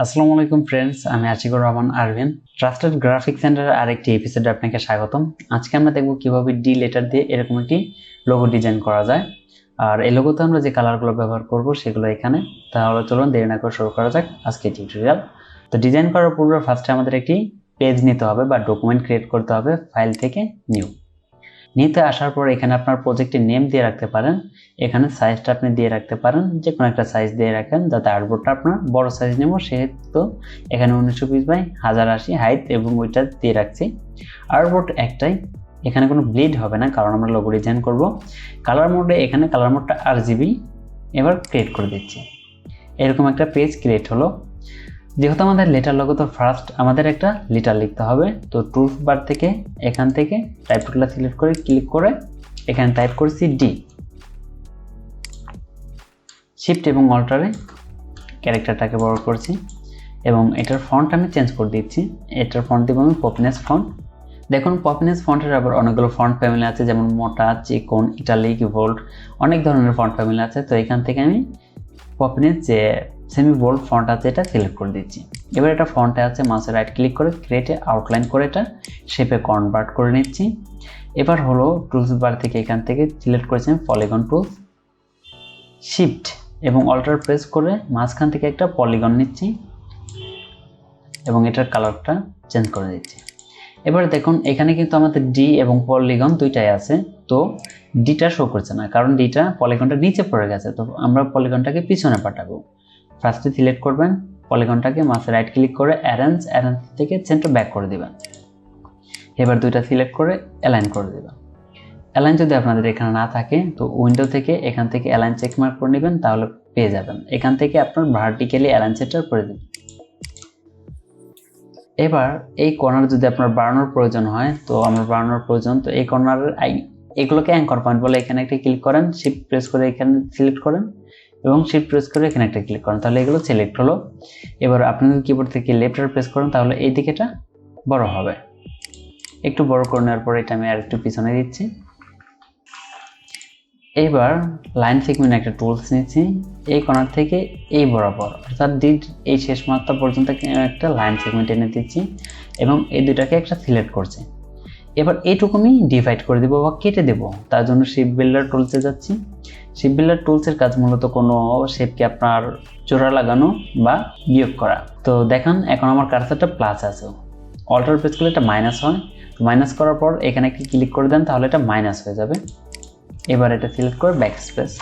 আসসালামু আলাইকুম ফ্রেন্ডস, আমি আশিকুর রহমান আরভিন। ট্রাস্টেড গ্রাফিক সেন্টারের আরেকটি এপিসোডে আপনাকে স্বাগতম। আজকে আমরা দেখব কিভাবে ডি লেটার দিয়ে এরকম একটি লোগো ডিজাইন করা যায়। আর এই লোগোতে আমরা যে কালারগুলো ব্যবহার করব সেগুলো এখানে। তাহলে চলুন দেরি না করে শুরু করা যাক আজকে টিউটোরিয়াল। তো ডিজাইন করার পূর্বে ফার্স্টে আমাদের একটি পেজ নিতে হবে বা ডকুমেন্ট ক্রিয়েট করতে হবে ফাইল থেকে নিতে আসার পর এখানে আপনার প্রজেক্টের নেম দিয়ে রাখতে পারেন। এখানে সাইজটা আপনি দিয়ে রাখতে পারেন, যে কোনো একটা সাইজ দিয়ে রাখেন যাতে আর্টবোর্ডটা আপনার বড় সাইজ নেব, সেহেতু এখানে 1920x1080 হাইট এবং ওইটা দিয়ে রাখছি। আর্টবোর্ড একটাই, এখানে কোনো ব্লিড হবে না কারণ আমরা লোগো ডিজাইন করব। কালার মোডে এখানে কালার মোডটা RGB এবার ক্রিয়েট করে দিচ্ছি। এরকম একটা পেজ ক্রিয়েট হলো। যেহেতু আমাদের লেটার লোগো, তো ফার্স্ট আমাদের একটা লেটার লিখতে হবে। তো টুলস বার থেকে এখান থেকে টাইপ টুলটা সিলেক্ট করে ক্লিক করে এখানে টাইপ করছি ডি। শিফট এবং অল্টারে ক্যারেক্টারটাকে বড় করছি এবং এটার ফন্ট আমি চেঞ্জ করে দিচ্ছি। এটার ফন্ট দেবো আমি পপিনেস ফন্ট। দেখুন পপিনেস ফন্টের আবার অনেকগুলো ফন্ট ফ্যামিলি আছে, যেমন মোটা, চিকন, ইটালিক, বোল্ড, অনেক ধরনের ফন্ট ফ্যামিলি আছে। তো এখান থেকে আমি পপিনেস যে সেমি বোল্ড ফন্ট আছে এটা সিলেক্ট করে দিচ্ছি। এবার এটা ফন্টে আছে, মাউসে রাইট ক্লিক করে ক্রিয়েটে আউটলাইন করে এটা শেপে কনভার্ট করে নিচ্ছি। এবার হলো টুলস বার থেকে এখান থেকে সিলেক্ট করেছি পলিগন টুলস, শিফট এবং অল্টার প্রেস করে মাঝখান থেকে একটা পলিগন নিচ্ছি এবং এটার কালারটা চেঞ্জ করে দিচ্ছি। এবার দেখুন এখানে কিন্তু আমাদের ডি এবং পলিগন দুইটাই আছে। তো ডিটা শো করছে না কারণ ডিটা পলিগনটা নিচে পড়ে গেছে। তো আমরা পলিগনটাকে পিছনে পাঠাবো। ফার্স্টে সিলেক্ট করবেন পলিগনটাকে, মাউসে রাইট ক্লিক করে অ্যারেঞ্জ থেকে সেন্টার ব্যাক করে দিবেন। এবার দুইটা সিলেক্ট করে অ্যালাইন করে দিবেন। অ্যালাইন যদি আপনাদের এখানে না থাকে তো উইন্ডো থেকে এখান থেকে অ্যালাইন চেক মার্ক করে নেবেন, তাহলে পেয়ে যাবেন। এখান থেকে আপনার ভার্টিক্যালি অ্যালাইন সেন্টার করে দেবেন। এবার এই কর্নার যদি আপনার বাড়ানোর প্রয়োজন হয়, তো আমার বাড়ানোর প্রয়োজন, তো এই কর্নারের এগুলোকে অ্যাঙ্কর পয়েন্ট বলে। এখানে একটা ক্লিক করেন, শিফট প্রেস করে এখানে সিলেক্ট করেন এবং শিফট প্রেস করে এখানে একটা ক্লিক করেন, তাহলে এগুলো সিলেক্ট হলো। এবার আপনি যদি কিবোর্ড থেকে লেফট প্রেস করেন তাহলে এই দিকেটা বড় হবে। একটু বড় করে নেওয়ার পর এটা আমি আর একটু পিছনে দিচ্ছি। এবার লাইন সেগমেন্ট একটা টুলস নিচ্ছি, এই কর্নার থেকে এই বরাবর অর্থাৎ ডিড এই শেষ মাত্রা পর্যন্ত একটা লাইন সেগমেন্ট এনে দিচ্ছি এবং এই দুটাকে একটা সিলেক্ট করছি। এবার এইটুকু আমি ডিভাইড করে দেবো বা কেটে দেবো। তার জন্য শেপ বিল্ডার টুলসে যাচ্ছি। শেপ বিল্ডার টুলসের কাজ মূলত কোনো শেপকে আপনার জোড়া লাগানো বা বিয়োগ করা। তো দেখেন এখন আমার কার্সারটা প্লাস আছে, অল্টার প্রেস করলে এটা মাইনাস হয়। মাইনাস করার পর এখানে একটি ক্লিক করে দেন, তাহলে এটা মাইনাস হয়ে যাবে। এবার এটা সিলেক্ট করে ব্যাক স্পেস।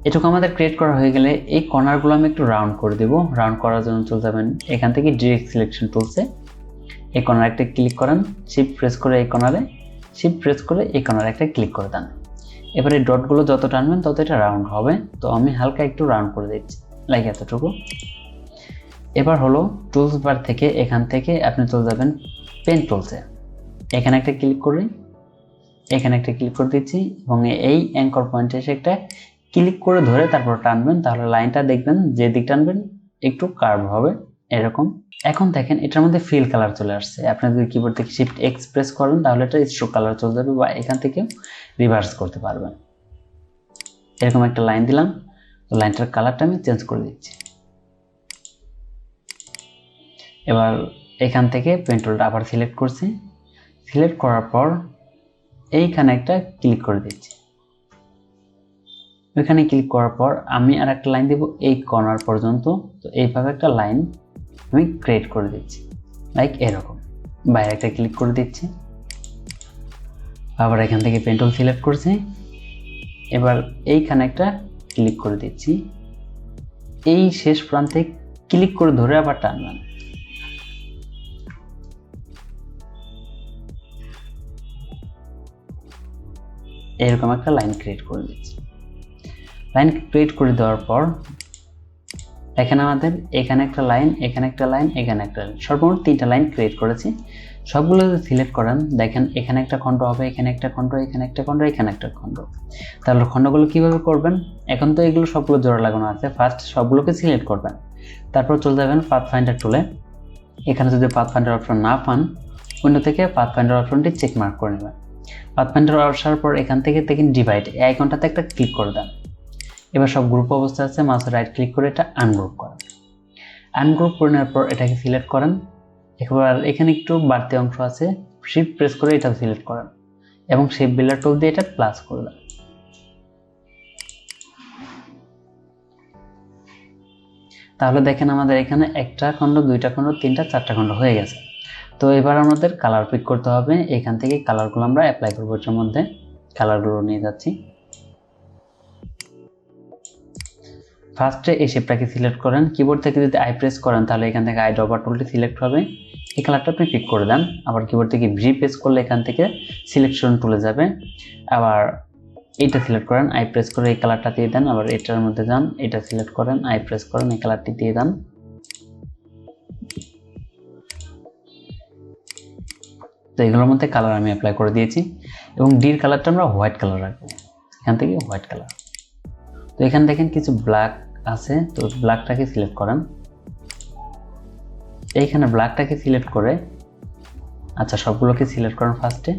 এটুকু আমাদের ক্রিয়েট করা হয়ে গেলে এই কর্নারগুলো আমি একটু রাউন্ড করে দেবো। রাউন্ড করার জন্য চলে যাবেন এখান থেকে ডিরেক্ট সিলেকশন টুলসে, এই কর্নার একটা ক্লিক করেন, শিফট প্রেস করে এই কর্নারে, শিফট প্রেস করে এই কর্নারে একটা ক্লিক করে দেন। এবার এই ডটগুলো যত টানবেন তত এটা রাউন্ড হবে। তো আমি হালকা একটু রাউন্ড করে দিচ্ছি, লাইক এতটুকু। এবার হলো টুলস বার থেকে এখান থেকে আপনি চলে যাবেন পেন টুলসে, এখানে একটা ক্লিক করে এখানে একটা ক্লিক করে দিচ্ছি এবং এই অ্যাঙ্কর পয়েন্টে এসে একটা ক্লিক করে ধরে তারপর টানবেন, তাহলে লাইনটা দেখবেন যে দিক টানবেন একটু কার্ভ হবে এরকম। এখন দেখেন এটার মধ্যে ফিল কালার চলে আসছে। আপনি যদি কিবোর্ড থেকে শিফট এক্স প্রেস করেন তাহলে এটা স্ট্রোক কালার চলে যাবে বা এখান থেকে রিভার্স করতে পারবেন। এরকম একটা লাইন দিলাম, তো লাইনটার কালারটা আমি চেঞ্জ করে দিচ্ছি। এবার এখান থেকে পেন টুলটা আবার সিলেক্ট করছি। সিলেক্ট করার পর এইখানে একটা ক্লিক করে দিচ্ছি। ওইখানে ক্লিক করার পর আমি আর একটা লাইন দেব এই কর্নার পর্যন্ত। তো এইভাবে একটা লাইন আমি ক্রিয়েট করে দিচ্ছি, লাইক এরকম। বাইরে একটা ক্লিক করে দিচ্ছি, আবার এখান থেকে পেন টুল সিলেক্ট করছি। এবার এইখানে একটা ক্লিক করে দিচ্ছি, এই শেষ প্রান্তে ক্লিক করে ধরে আবার টানবেন। এরকম একটা লাইন ক্রিয়েট করে দিচ্ছি। লাইন ক্রিয়েট করে দেওয়ার পর এখানে আমাদের এখানে একটা লাইন, এখানে একটা লাইন, এখানে একটা লাইন, সর্বমোট 3টা লাইন ক্রিয়েট করেছি। সবগুলো যদি সিলেক্ট করেন দেখেন এখানে একটা খণ্ড হবে, এখানে একটা খণ্ড, এখানে একটা খণ্ড, এখানে একটা খণ্ড। তাহলে খণ্ডগুলো কিভাবে করবেন? এখন তো এগুলো সবগুলো জোড়া লাগানো আছে, ফার্স্ট সবগুলোকে সিলেক্ট করবেন, তারপর চলে যাবেন পাথ ফাইন্ডার টুলে। এখানে যদি পাথ ফাইন্ডার অপশন না পান, উইন্ডো থেকে পাথ ফাইন্ডার অপশনটি চেক মার্ক করে নেবেন। পাথ ফাইন্ডার আসার পর এখান থেকে দেখেন ডিভাইড, এই আইকনটাতে একটা ক্লিক করে দেন। এবার সব গ্রুপ অবস্থা আছে, মাউসে রাইট ক্লিক করে এটা আনগ্রুপ করেন। আনগ্রুপ করে নেওয়ার পর এটাকে সিলেক্ট করেন। এবার এখানে একটু বাড়তি অংশ আছে, শিফট প্রেস করে এটা সিলেক্ট করেন এবং শেপ বিল্ডার টুল দিয়ে এটা প্লাস করে দেন। তাহলে দেখেন আমাদের এখানে একটা খণ্ড, দুইটা খণ্ড, তিনটা, চারটা খণ্ড হয়ে গেছে। তো এবার আমাদের কালার পিক করতে হবে। এখান থেকে কালারগুলো আমরা অ্যাপ্লাই করবো। এটার মধ্যে কালারগুলো নিয়ে যাচ্ছি। ফার্স্টে এই শেপটাকে সিলেক্ট করেন। কিবোর্ড থেকে যদি আই প্রেস করেন তাহলে এখান থেকে আই ড্রপার টুলটি সিলেক্ট হবে, এই কালারটা আপনি পিক করে দেন। আবার কিবোর্ড থেকে ভি প্রেস করলে এখান থেকে সিলেকশন টুলে যাবে। আবার এইটা সিলেক্ট করেন, আই প্রেস করে এই কালারটা দিয়ে দেন। আবার এটার মধ্যে যান, এটা সিলেক্ট করেন, আই প্রেস করেন, এই কালারটি দিয়ে দেন। তো এগুলোর মধ্যে কালার আমি অ্যাপ্লাই করে দিয়েছি এবং ডির কালারটা আমরা হোয়াইট কালার রাখবো। এখান থেকে হোয়াইট কালার। তো এখানে দেখেন কিছু ব্ল্যাক আছে, তো ব্ল্যাকটাকে সিলেক্ট করেন। এইখানে ব্ল্যাকটাকে সিলেক্ট করে, আচ্ছা সবগুলোকে সিলেক্ট করেন ফার্স্টে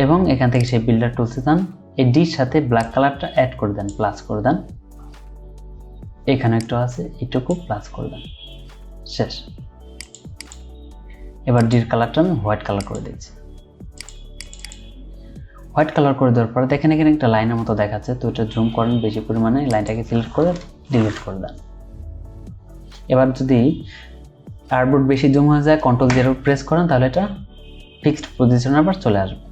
এবং এখান থেকে সেই বিল্ডার টুলসে যান। এই ডির সাথে ব্ল্যাক কালারটা অ্যাড করে দেন, প্লাস করে দেন। এখানে একটু আছে, এইটুকু প্লাস করে দেন। শেষ। এবার ডির কালারটা আমি হোয়াইট কালার করে দিচ্ছি। হোয়াইট কালার করে দেওয়ার পর দেখেন এখানে একটা লাইনের মতো দেখাচ্ছে, তো এটা জুম করেন বেশি পরিমাণে, লাইনটাকে সিলেক্ট করে ডিলিট করে দেন। এবার যদি আরবোর্ড বেশি জুম হয়ে যায়, Ctrl-0 প্রেস করেন তাহলে এটা ফিক্সড পজিশনে আবার চলে আসবে।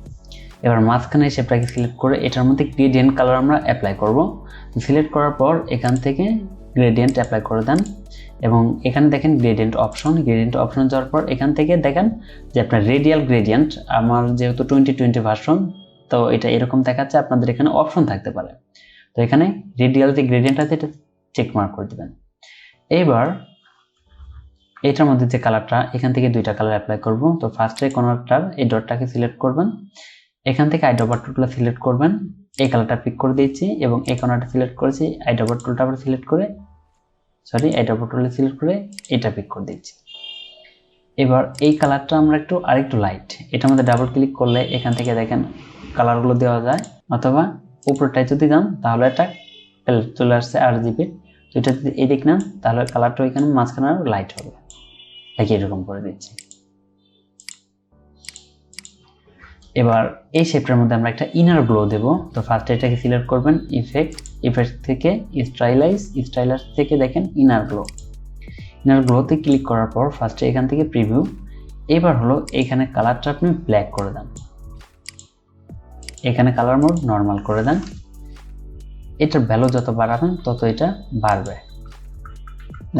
এবার মাঝখানে শেপটাকে সিলেক্ট করে এটার মধ্যে গ্রেডিয়েন্ট কালার আমরা অ্যাপ্লাই করব। সিলেক্ট করার পর এখান থেকে গ্রেডিয়েন্ট অ্যাপ্লাই করে দেন এবং এখানে দেখেন গ্রেডিয়েন্ট অপশন যাওয়ার পর এখান থেকে দেখেন যে আপনার রেডিয়াল গ্রেডিয়েন্ট, আমার যেহেতু 2020 ভার্সন তো এটা এরকম দেখাচ্ছে, আপনাদের এখানে অপশন থাকতে পারে। তো এখানে রেডিয়াল যে গ্রেডিয়েন্ট আছে এটা চেক মার্ক করে দেবেন। এবার এটার মধ্যে যে কালারটা, এখান থেকে দুইটা কালার অ্যাপ্লাই করব। তো ফার্স্টে কোণারটার এই ডটটাকে সিলেক্ট করবেন, এখান থেকে আই ড্রপার টুলটা সিলেক্ট করবেন, এই কালারটা পিক করে দিচ্ছি এবং এই কোণাটা সিলেক্ট করেছি, আই ড্রপার টুলটা আবার সিলেক্ট করে আই ড্রপার টুলটা সিলেক্ট করে এটা পিক করে দিচ্ছি। এবার এই কালারটা আমরা আরেকটু লাইট, এটার মধ্যে ডাবল ক্লিক করলে এখান থেকে দেখেন কালারগুলো দেওয়া যায়, অথবা উপরটায় যদি যান তাহলে এটা চলে আসছে RGB। তো এটা যদি এদিক নেন তাহলে কালারটা এখানে মাঝখানে আরো লাইট হবে, দেখি এরকম করে দিচ্ছি। এবার এই শেপটার মধ্যে আমরা একটা ইনার গ্লো দেব। তো ফার্স্টে এটাকে সিলেক্ট করবেন, ইফেক্ট থেকে স্টাইলার থেকে দেখেন ইনার গ্লোতে ক্লিক করার পর ফার্স্টে এখান থেকে প্রিভিউ। এবার হলো এখানে কালারটা আপনি ব্ল্যাক করে দেন, এখানে কালার মোড নর্মাল করে দেন। এটার ভ্যালু যত বাড়াবেন তত এটা বাড়বে।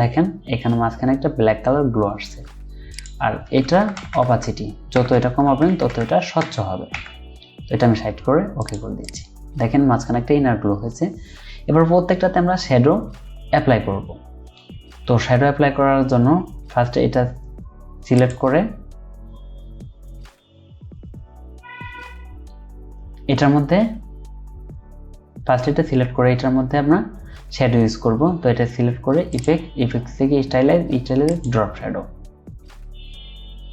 দেখেন এখানে মাঝখানে একটা ব্ল্যাক কালার গ্লো আসছে। আর এটা অপাসিটি, যত এটা কমাবেন তত এটা স্বচ্ছ হবে। তো এটা আমি সাইড করে ওকে করে দিচ্ছি। দেখেন মাঝখানে একটা ইনার গ্লো হয়েছে। এবার প্রত্যেকটাতে আমরা শ্যাডো অ্যাপ্লাই করব। তো শ্যাডো অ্যাপ্লাই করার জন্য ফার্স্টে এটা সিলেক্ট করে এটার মধ্যে এটার মধ্যে আমরা শ্যাডো ইউজ করব। তো এটা সিলেক্ট করে ইফেক্ট থেকে স্টাইলাইজ ড্রপ শ্যাডো,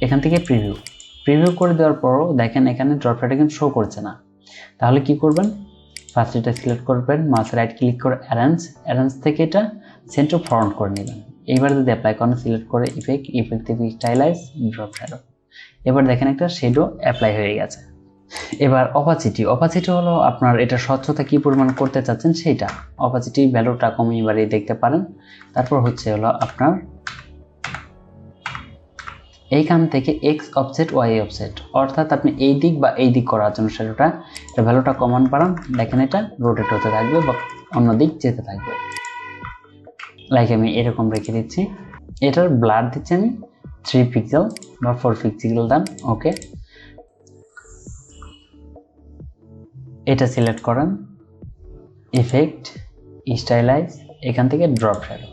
এখান থেকে প্রিভিউ করে দেওয়ার পরও দেখেন এখানে ড্রপ শ্যাডো কিন্তু শো করছে না। তাহলে কি করবেন, ফার্স্ট এটা সিলেক্ট করবেন, মাউস রাইট ক্লিক করে অ্যারেঞ্জ থেকে এটা সেন্টার ফরওয়ার্ড করে নেবেন। এইবার যদি অ্যাপ্লাই করেন সিলেক্ট করে ইফেক্ট থেকে স্টাইলাইজ ড্রপ শ্যাডো, এবার দেখেন একটা শ্যাডো অ্যাপ্লাই হয়ে গেছে। এবার অপাসিটি হলো আপনার এটা স্বচ্ছতা কি পরিমাণ করতে চাচ্ছেন সেইটা, অপাসিটি ভ্যালুটা কমিয়ে বাড়িয়ে দেখতে পারেন। তারপর হলো আপনার এইখান থেকে এক্স অফসেট ওয়াই অফসেট, অর্থাৎ আপনি এই দিক বা এই দিক করার জন্য সেটা ভ্যালুটা কমান বাড়ান, দেখেন এটা রোটেট হতে থাকবে বা অন্য দিক যেতে থাকবে। লাইক আমি এরকম রেখে দিচ্ছি। এটার ব্লার দিচ্ছি আমি 3 পিক্সেল বা 4 পিক্সেল দেন, ওকে। এটা সিলেক্ট করেন, ইফেক্ট স্টাইলাইজ, এখান থেকে ড্রপ শ্যাডো,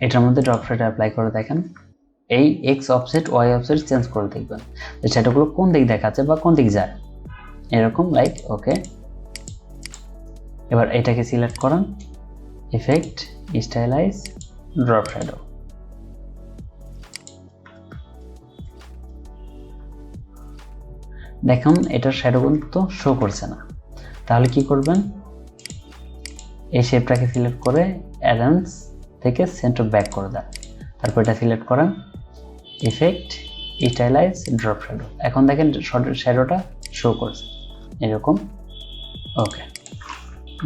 এটার মধ্যে ড্রপ শ্যাডো অ্যাপ্লাই করে দেখেন এই X offset Y offset change করে দেখবেন যে শ্যাডোগুলো কোন দিক দেখাচ্ছে বা কোন দিক যায়, এরকম লাইক ওকে। এবার এটাকে সিলেক্ট করেন, ইফেক্ট স্টাইলাইজ ড্রপ শ্যাডো, দেখুন এটার শ্যাডো কিন্তু শো করছে না। তাহলে কি করবেন, এই শেপটাকে সিলেক্ট করে অ্যারেঞ্জ থেকে সেন্টার ব্যাক করে দেন। তারপর এটা সিলেক্ট করেন, ইফেক্ট, স্টাইলাইজ, ড্রপ শ্যাডো। এখন দেখেন শ্যাডোটা শো করছে এরকম। ওকে,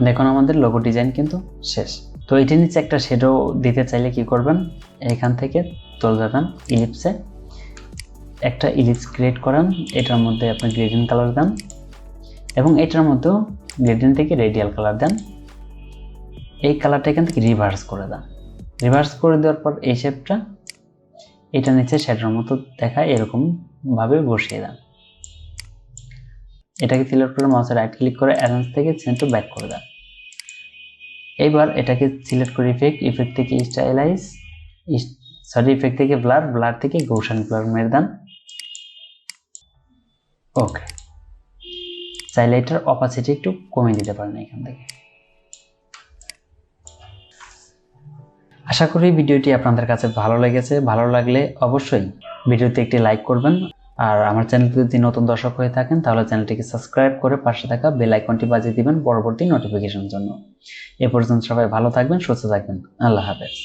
দেখুন আমাদের লোগো ডিজাইন কিন্তু শেষ। তো এটির নিচে একটা শ্যাডো দিতে চাইলে কি করবেন, এখান থেকে চলে যাবেন ইলিপসে, একটা ইলিপস ক্রিয়েট করেন, এটার মধ্যে আপনি গ্রেডিয়েন্ট কালার দেন এবং এটার মধ্যেও গ্রেডিয়েন্ট থেকে রেডিয়াল কালার দেন। এই কালারটা এখান থেকে রিভার্স করে দেন। রিভার্স করে দেওয়ার পর এই শেপটা এটা নিচে শ্যাডোর মতো দেখায় এরকম ভাবে বসিয়ে দেন। এটাকে সিলেক্ট করে মাউসে রাইট ক্লিক করে অ্যারেঞ্জ থেকে সেন্টার ব্যাক করে দেন। এবার এটাকে সিলেক্ট করে ইফেক্ট থেকে স্টাইলাইজ, ইফেক্ট থেকে ব্লার থেকে গৌসান ব্লার মেরে দেন। ওকে, চাইলে এটার অপাসিটি একটু কমিয়ে দিতে পারেন এখান থেকে। আশা করি ভিডিওটি আপনাদের কাছে ভালো লেগেছে। ভালো লাগলে অবশ্যই ভিডিওতে একটি লাইক করবেন, আর আমার চ্যানেলটি যদি নতুন দর্শক হয়ে থাকেন তাহলে চ্যানেলটিকে সাবস্ক্রাইব করে পাশে থাকা বেল আইকনটি বাজিয়ে দিবেন পরবর্তী নোটিফিকেশনের জন্য। এ পর্যন্ত সবাই ভালো থাকবেন, সুস্থ থাকবেন। আল্লাহ হাফেজ।